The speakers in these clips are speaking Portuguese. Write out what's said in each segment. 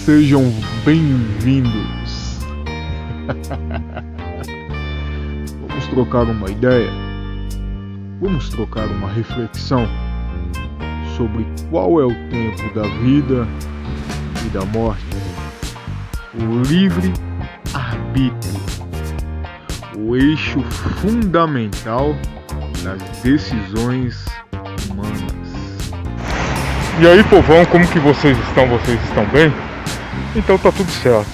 Sejam bem-vindos. Vamos trocar uma ideia? Vamos trocar uma reflexão sobre qual é o tempo da vida e da morte? O livre-arbítrio, o eixo fundamental das decisões humanas. E aí, povão, como que vocês estão? Vocês estão bem? Então tá tudo certo.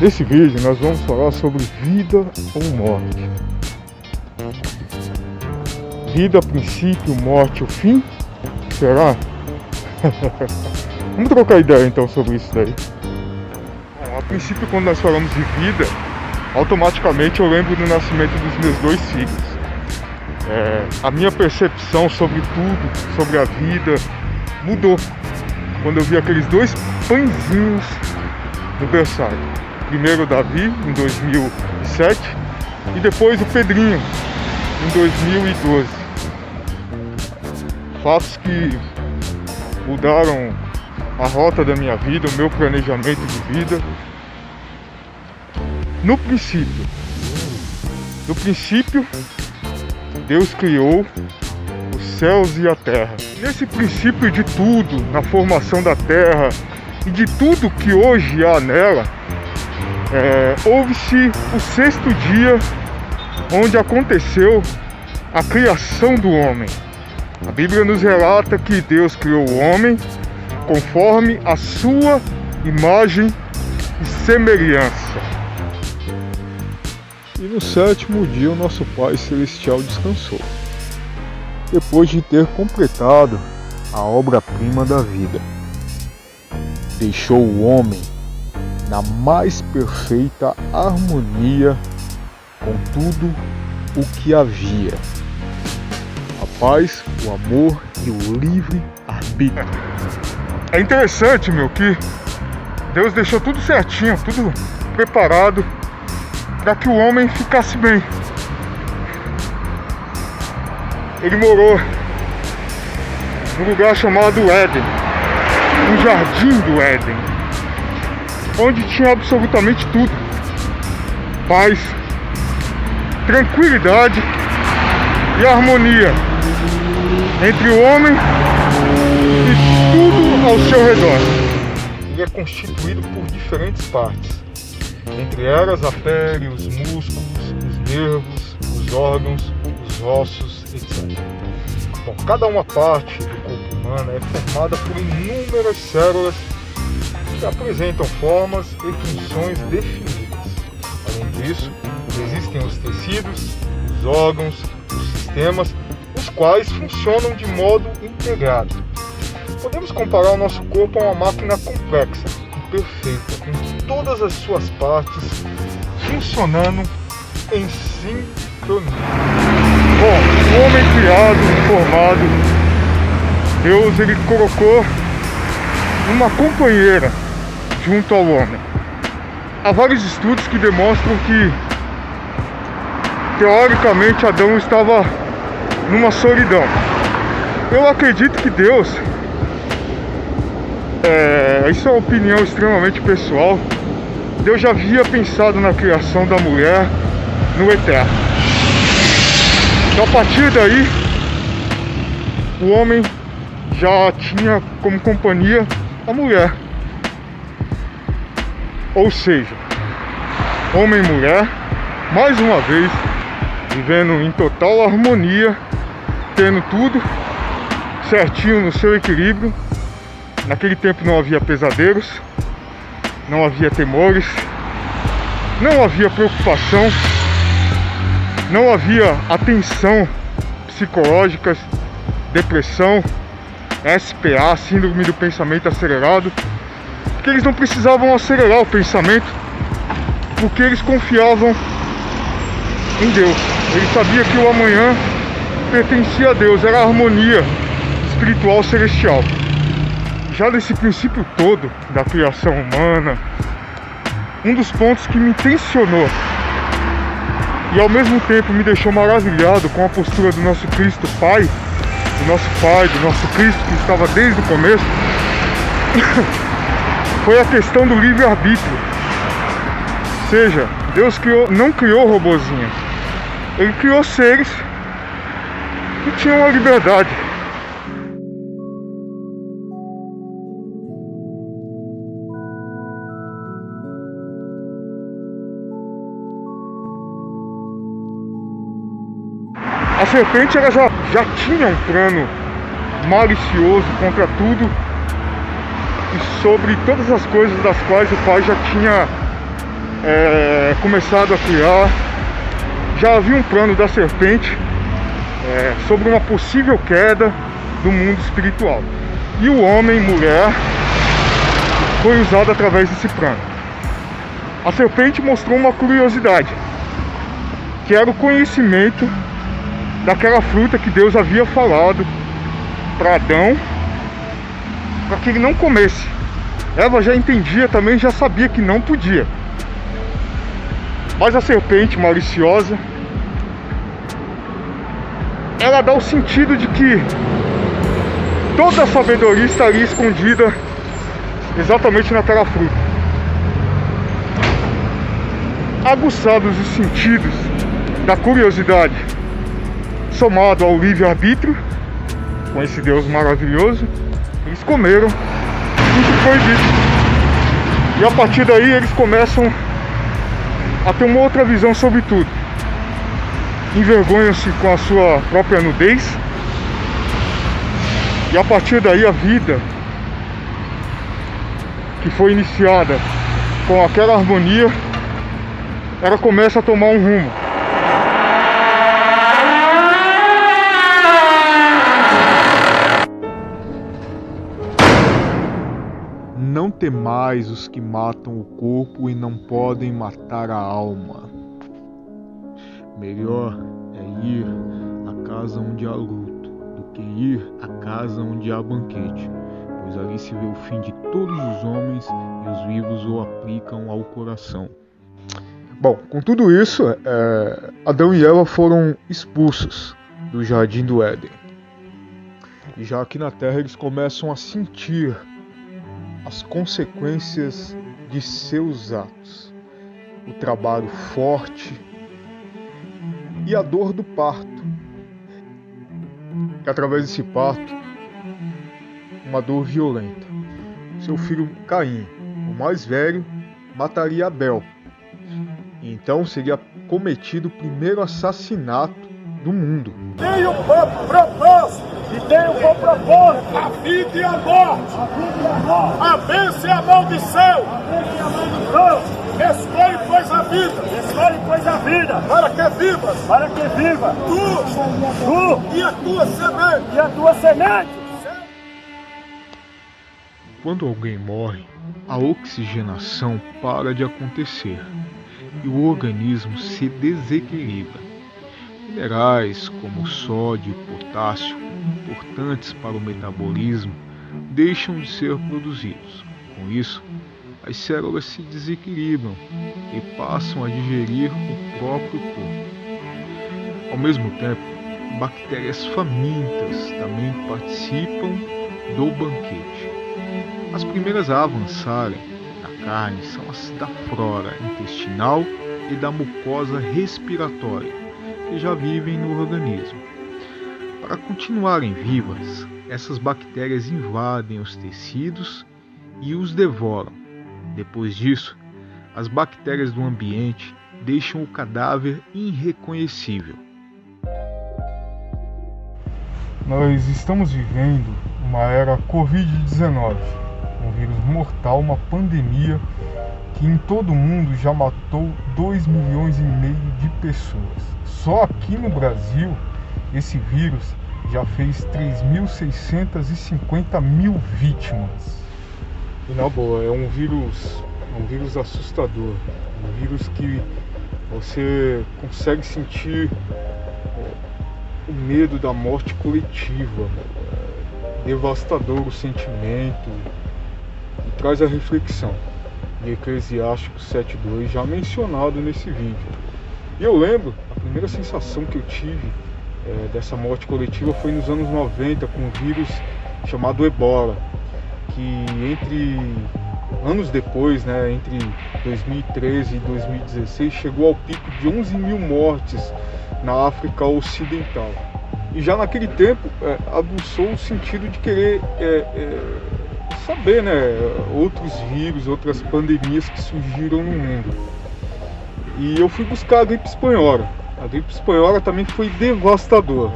Nesse vídeo nós vamos falar sobre vida ou morte. Vida, princípio, morte, o fim? Será? Vamos trocar ideia então sobre isso daí. Bom, a princípio, quando nós falamos de vida, automaticamente eu lembro do nascimento dos meus 2 filhos. A minha percepção sobre tudo, sobre a vida, mudou quando eu vi aqueles 2 pãezinhos no berçário. Primeiro o Davi, em 2007, e depois o Pedrinho, em 2012. Fatos que mudaram a rota da minha vida, o meu planejamento de vida. No princípio, Deus criou os céus e a terra. Nesse princípio de tudo, na formação da terra e de tudo que hoje há nela, houve-se o 6º dia, onde aconteceu a criação do homem. A Bíblia nos relata que Deus criou o homem conforme a sua imagem e semelhança. E no 7º dia o nosso Pai Celestial descansou, depois de ter completado a obra-prima da vida. Deixou o homem na mais perfeita harmonia com tudo o que havia. A paz, o amor e o livre-arbítrio. É interessante, que Deus deixou tudo certinho, tudo preparado para que o homem ficasse bem. Ele morou num lugar chamado Éden, no jardim do Éden, onde tinha absolutamente tudo: paz, tranquilidade e harmonia entre o homem e tudo ao seu redor. Ele é constituído por diferentes partes, entre elas a pele, os músculos, os nervos, os órgãos, os ossos, etc. Bom, cada uma parte do corpo humano é formada por inúmeras células que apresentam formas e funções definidas. Além disso, existem os tecidos, os órgãos, os sistemas, os quais funcionam de modo integrado. Podemos comparar o nosso corpo a uma máquina complexa e perfeita, com todas as suas partes funcionando em sincronia. Bom, o homem criado, formado, Deus ele colocou uma companheira junto ao homem. Há vários estudos que demonstram que, teoricamente, Adão estava numa solidão. Eu acredito que Deus, isso é uma opinião extremamente pessoal, Deus já havia pensado na criação da mulher no eterno. Então, a partir daí, o homem já tinha como companhia a mulher. Ou seja, homem e mulher, mais uma vez, vivendo em total harmonia, tendo tudo certinho no seu equilíbrio. Naquele tempo não havia pesadelos, não havia temores, não havia preocupação, não havia atenção psicológica, depressão, SPA, síndrome do pensamento acelerado, porque eles não precisavam acelerar o pensamento, porque eles confiavam em Deus. Eles sabiam que o amanhã pertencia a Deus, era a harmonia espiritual celestial. Já nesse princípio todo da criação humana, um dos pontos que me tensionou e ao mesmo tempo me deixou maravilhado com a postura do nosso Cristo Pai, do nosso Cristo que estava desde o começo, foi a questão do livre-arbítrio. Ou seja, Deus não criou robozinhos. Ele criou seres que tinham a liberdade. A serpente ela já tinha um plano malicioso contra tudo e sobre todas as coisas das quais o pai já tinha começado a criar. Já havia um plano da serpente sobre uma possível queda do mundo espiritual. E o homem, mulher, foi usado através desse plano. A serpente mostrou uma curiosidade, que era o conhecimento daquela fruta que Deus havia falado para Adão, para que ele não comesse. Eva já entendia também, já sabia que não podia. Mas a serpente maliciosa, ela dá o sentido de que toda a sabedoria estaria escondida exatamente naquela fruta. Aguçados os sentidos da curiosidade, somado ao livre-arbítrio, com esse Deus maravilhoso, eles comeram o que foi dito. E a partir daí eles começam a ter uma outra visão sobre tudo. Envergonham-se com a sua própria nudez. E a partir daí a vida que foi iniciada com aquela harmonia, ela começa a tomar um rumo. Não temais os que matam o corpo e não podem matar a alma. Melhor é ir à casa onde há luto do que ir à casa onde há banquete, pois ali se vê o fim de todos os homens e os vivos o aplicam ao coração. Bom, com tudo isso, Adão e Eva foram expulsos do Jardim do Éden. E já aqui na Terra eles começam a sentir as consequências de seus atos. O trabalho forte e a dor do parto. E através desse parto, uma dor violenta. Seu filho Caim, o mais velho, mataria Abel. E então seria cometido o primeiro assassinato do mundo. Tenho um propósito e tenho um propósito. A vida e a morte. A bênção e a maldição. Escolhe, pois, a vida. Escolhe, pois, a vida. Para que vivas. Para que viva. Tu. E a tua semente. E a tua semente. Quando alguém morre, a oxigenação para de acontecer e o organismo se desequilibra. Minerais como sódio e potássio, importantes para o metabolismo, deixam de ser produzidos. Com isso, as células se desequilibram e passam a digerir o próprio corpo. Ao mesmo tempo, bactérias famintas também participam do banquete. As primeiras a avançarem na carne são as da flora intestinal e da mucosa respiratória, que já vivem no organismo. Para continuarem vivas, essas bactérias invadem os tecidos e os devoram. Depois disso, as bactérias do ambiente deixam o cadáver irreconhecível. Nós estamos vivendo uma era Covid-19, um vírus mortal, uma pandemia que em todo o mundo já matou 2,5 milhões de pessoas. Só aqui no Brasil, esse vírus já fez 3.650 mil vítimas. E na boa, é um vírus assustador, um vírus que você consegue sentir o medo da morte coletiva, devastador o sentimento, e traz a reflexão de Eclesiástico 7:2, já mencionado nesse vídeo. E eu lembro, a primeira sensação que eu tive dessa morte coletiva foi nos anos 90, com um vírus chamado Ebola, que entre anos depois, né, entre 2013 e 2016, chegou ao pico de 11 mil mortes na África Ocidental. E já naquele tempo aguçou o sentido de querer saber, né, outros vírus, outras pandemias que surgiram no mundo. E eu fui buscar a gripe espanhola. A gripe espanhola também foi devastadora.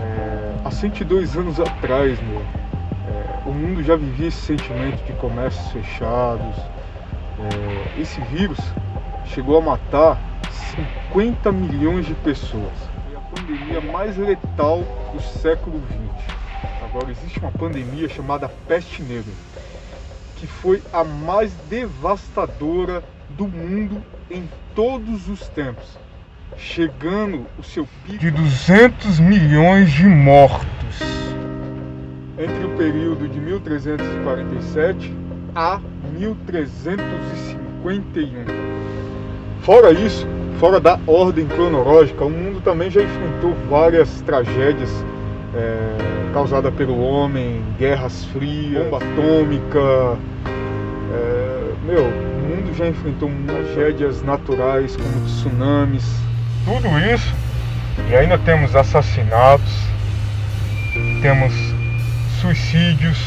Há 102 anos atrás, o mundo já vivia esse sentimento de comércios fechados. Esse vírus chegou a matar 50 milhões de pessoas. Foi a pandemia mais letal do século XX. Agora existe uma pandemia chamada peste negra, que foi a mais devastadora do mundo em todos os tempos, chegando o seu pico de 200 milhões de mortos entre o período de 1347 a 1351. Fora isso, fora da ordem cronológica, o mundo também já enfrentou várias tragédias causadas pelo homem, guerras frias, bomba atômica. O mundo já enfrentou tragédias naturais como tsunamis. Tudo isso, e ainda temos assassinatos, temos suicídios,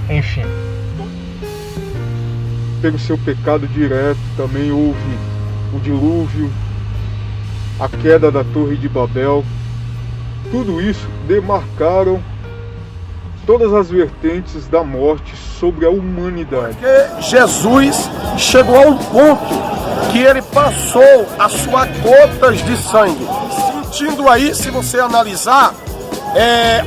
enfim. Pelo seu pecado direto também houve o dilúvio, a queda da Torre de Babel. Tudo isso demarcaram todas as vertentes da morte sobre a humanidade. Porque Jesus chegou a um ponto que ele passou a suar gotas de sangue, sentindo aí, se você analisar,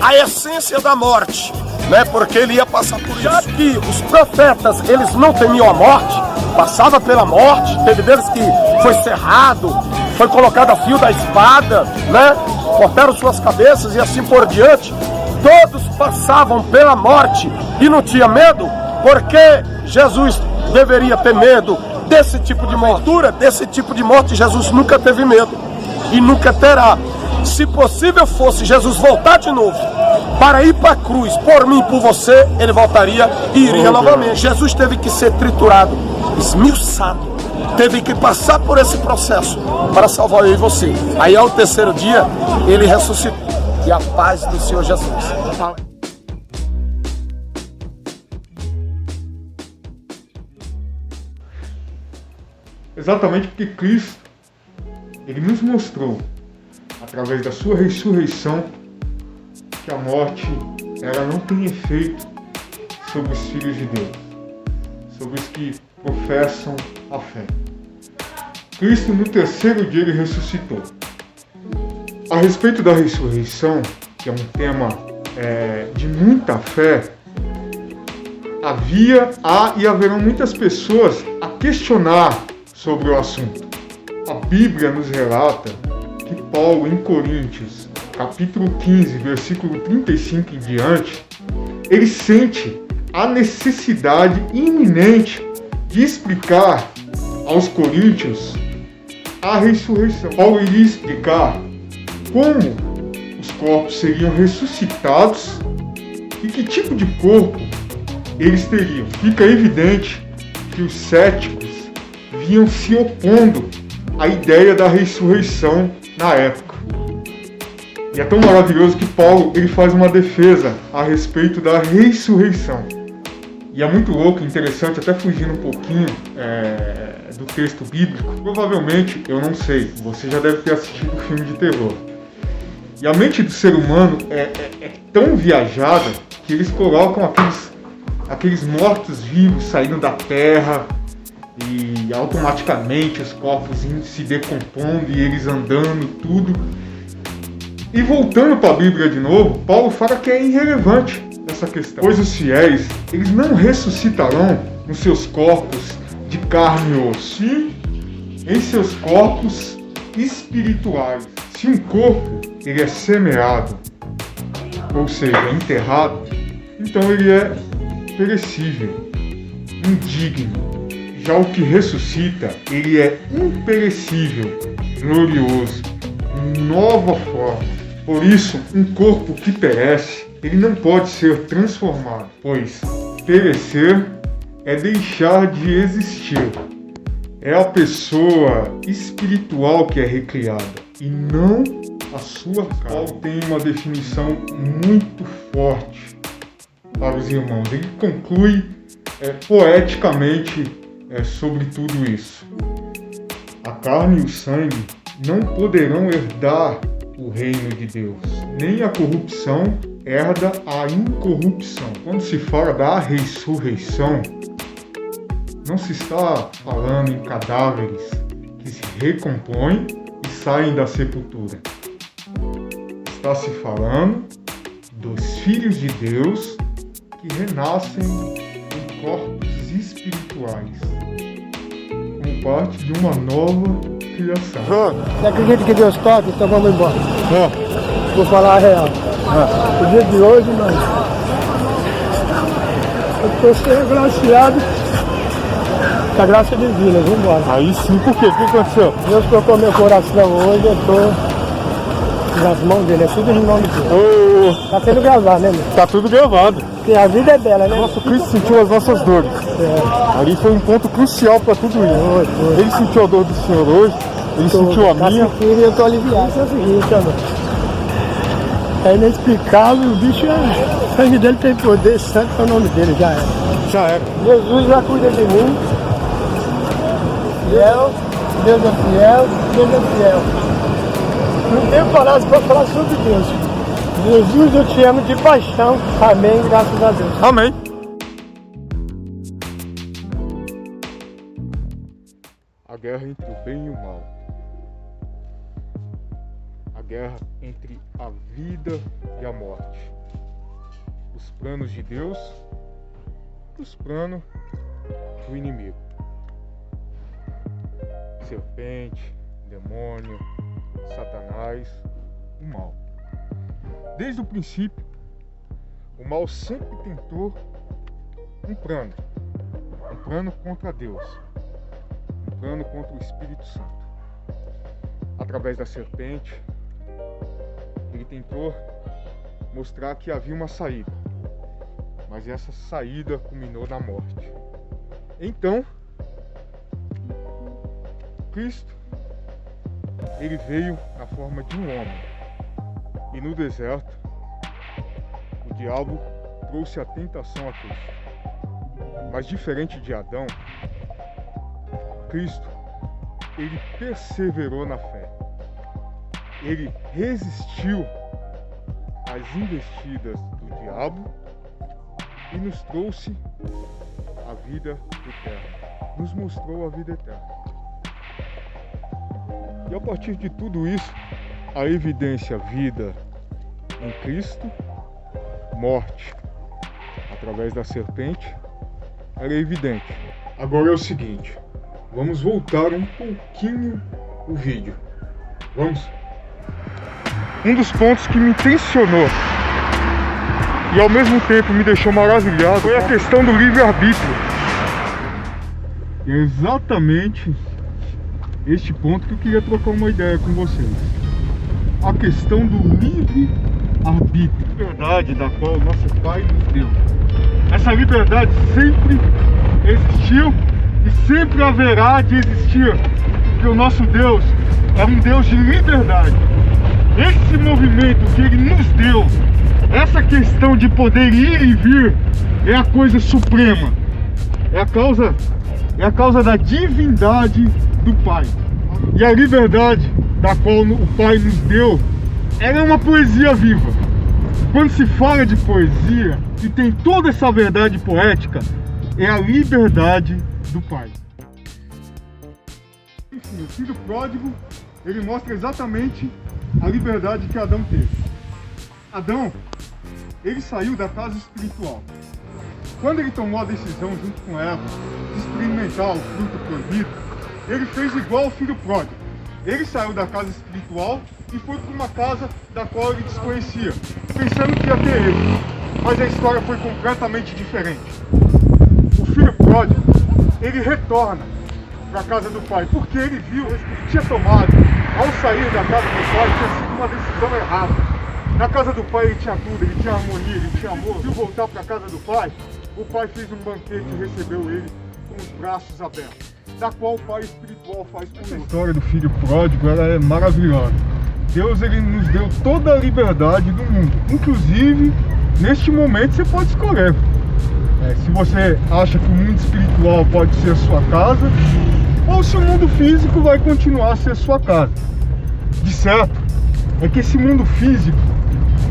a essência da morte, né? Porque ele ia passar por isso. Já que os profetas, eles não temiam a morte, passava pela morte, teve deles que foi cerrado, foi colocado a fio da espada, né? Cortaram suas cabeças e assim por diante. Todos passavam pela morte e não tinha medo, porque Jesus deveria ter medo desse tipo de mortura, desse tipo de morte. Jesus nunca teve medo e nunca terá. Se possível fosse Jesus voltar de novo para ir para a cruz, por mim e por você, ele voltaria e iria novamente. Jesus teve que ser triturado, esmiuçado, teve que passar por esse processo para salvar eu e você. Aí ao terceiro dia, ele ressuscitou. E a paz do Senhor Jesus. Exatamente porque Cristo, ele nos mostrou, através da sua ressurreição, que a morte, ela não tem efeito sobre os filhos de Deus, sobre os que professam a fé. Cristo, no terceiro dia, ele ressuscitou. A respeito da ressurreição, que é um tema de muita fé, há e haverão muitas pessoas a questionar sobre o assunto. A Bíblia nos relata que Paulo, em Coríntios, capítulo 15, versículo 35 em diante, ele sente a necessidade iminente de explicar aos coríntios a ressurreição. Paulo iria explicar como os corpos seriam ressuscitados e que tipo de corpo eles teriam. Fica evidente que os céticos vinham se opondo à ideia da ressurreição na época. E é tão maravilhoso que Paulo ele faz uma defesa a respeito da ressurreição. E é muito louco, interessante, até fugindo um pouquinho do texto bíblico. Provavelmente, eu não sei, você já deve ter assistido um filme de terror. E a mente do ser humano é tão viajada que eles colocam aqueles mortos-vivos saindo da terra e automaticamente os corpos se decompondo e eles andando, tudo. E voltando para a Bíblia de novo, Paulo fala que é irrelevante essa questão. Pois os fiéis, eles não ressuscitarão nos seus corpos de carne e osso, sim em seus corpos espirituais. Se um corpo ele é semeado, ou seja, enterrado, então ele é perecível, indigno. Já o que ressuscita, ele é imperecível, glorioso, nova forma. Por isso, um corpo que perece, ele não pode ser transformado, pois perecer é deixar de existir. É a pessoa espiritual que é recriada e não a sua carne. Paulo tem uma definição muito forte para os irmãos. Ele conclui poeticamente sobre tudo isso. A carne e o sangue não poderão herdar o reino de Deus, nem a corrupção herda a incorrupção. Quando se fala da ressurreição, não se está falando em cadáveres que se recompõem e saem da sepultura. Está se falando dos filhos de Deus que renascem em corpos espirituais, como parte de uma nova criação. Você acredita que Deus toca? Então vamos embora. Vou falar a real. O dia de hoje, mas eu estou sendo agraciado com a graça divina. Vamos embora. Aí sim, por quê? O que aconteceu? Deus tocou meu coração hoje, eu estou nas mãos dele, é tudo no nome dele. Tá sendo gravado, né, meu? Tá tudo gravado. Porque a vida é dela, né? Nossa, Cristo sentiu as nossas dores. Ali foi um ponto crucial para tudo isso. Ele sentiu a dor do Senhor hoje, ele sentiu a minha. E eu tô aliviado. Isso é o seguinte, mano. É inexplicável, o bicho o sangue dele tem poder, santo é o nome dele, já era. Já era. Jesus já cuida de mim. Fiel, Deus é fiel, Deus é fiel. Não tenho palavras para falar sobre Deus. Jesus, eu te amo de paixão. Amém, graças a Deus. Amém. A guerra entre o bem e o mal. A guerra entre a vida e a morte. Os planos de Deus e os planos do inimigo. Serpente, demônio, Satanás, o mal. Desde o princípio, o mal sempre tentou um plano contra Deus, um plano contra o Espírito Santo. Através da serpente, ele tentou mostrar que havia uma saída, mas essa saída culminou na morte. Então, Cristo, ele veio na forma de um homem. E no deserto, o diabo trouxe a tentação a Cristo. Mas diferente de Adão, Cristo, ele perseverou na fé. Ele resistiu às investidas do diabo e nos trouxe a vida eterna. Nos mostrou a vida eterna. E a partir de tudo isso, a evidência vida em Cristo, morte através da serpente, era evidente. Agora é o seguinte, vamos voltar um pouquinho o vídeo. Vamos? Um dos pontos que me tensionou e ao mesmo tempo me deixou maravilhado foi a questão do livre-arbítrio. É exatamente este ponto que eu queria trocar uma ideia com vocês. A questão do livre-arbítrio, liberdade da qual o nosso Pai nos deu. Essa liberdade sempre existiu e sempre haverá de existir, porque o nosso Deus é um Deus de liberdade. Esse movimento que Ele nos deu, essa questão de poder ir e vir, é a coisa suprema, é a causa da divindade do Pai. E a liberdade da qual o Pai nos deu, ela é uma poesia viva. Quando se fala de poesia, e tem toda essa verdade poética, é a liberdade do Pai. Enfim, o filho pródigo, ele mostra exatamente a liberdade que Adão teve. Adão, ele saiu da casa espiritual. Quando ele tomou a decisão, junto com Eva, de experimentar o fruto proibido, ele fez igual ao filho pródigo. Ele saiu da casa espiritual e foi para uma casa da qual ele desconhecia, pensando que ia ter ele. Mas a história foi completamente diferente. O filho pródigo, ele retorna para a casa do pai, porque ele viu que ele tinha tomado, ao sair da casa do pai, tinha sido uma decisão errada. Na casa do pai ele tinha tudo, ele tinha harmonia, ele tinha amor. Viu voltar para a casa do pai, o pai fez um banquete e recebeu ele com os braços abertos, da qual o pai espiritual faz conosco. A história do filho pródigo, ela é maravilhosa. Deus, ele nos deu toda a liberdade do mundo. Inclusive, neste momento você pode escolher. Se você acha que o mundo espiritual pode ser a sua casa, ou se o mundo físico vai continuar a ser a sua casa. De certo, é que esse mundo físico,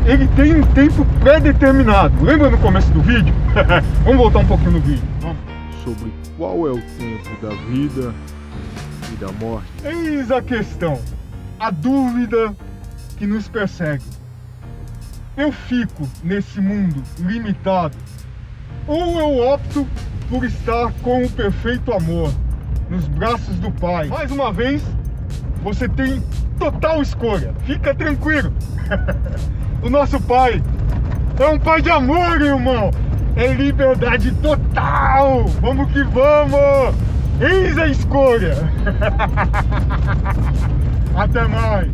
ele tem um tempo pré-determinado. Lembra no começo do vídeo? Vamos voltar um pouquinho no vídeo. Vamos. Sobre qual é o tempo da vida e da morte. Eis a questão, a dúvida que nos persegue. Eu fico nesse mundo limitado, ou eu opto por estar com o perfeito amor nos braços do Pai? Mais uma vez, você tem total escolha, fica tranquilo. O nosso Pai é um Pai de amor, irmão. É liberdade total. Vamos que vamos. Eis a escolha. Até mais.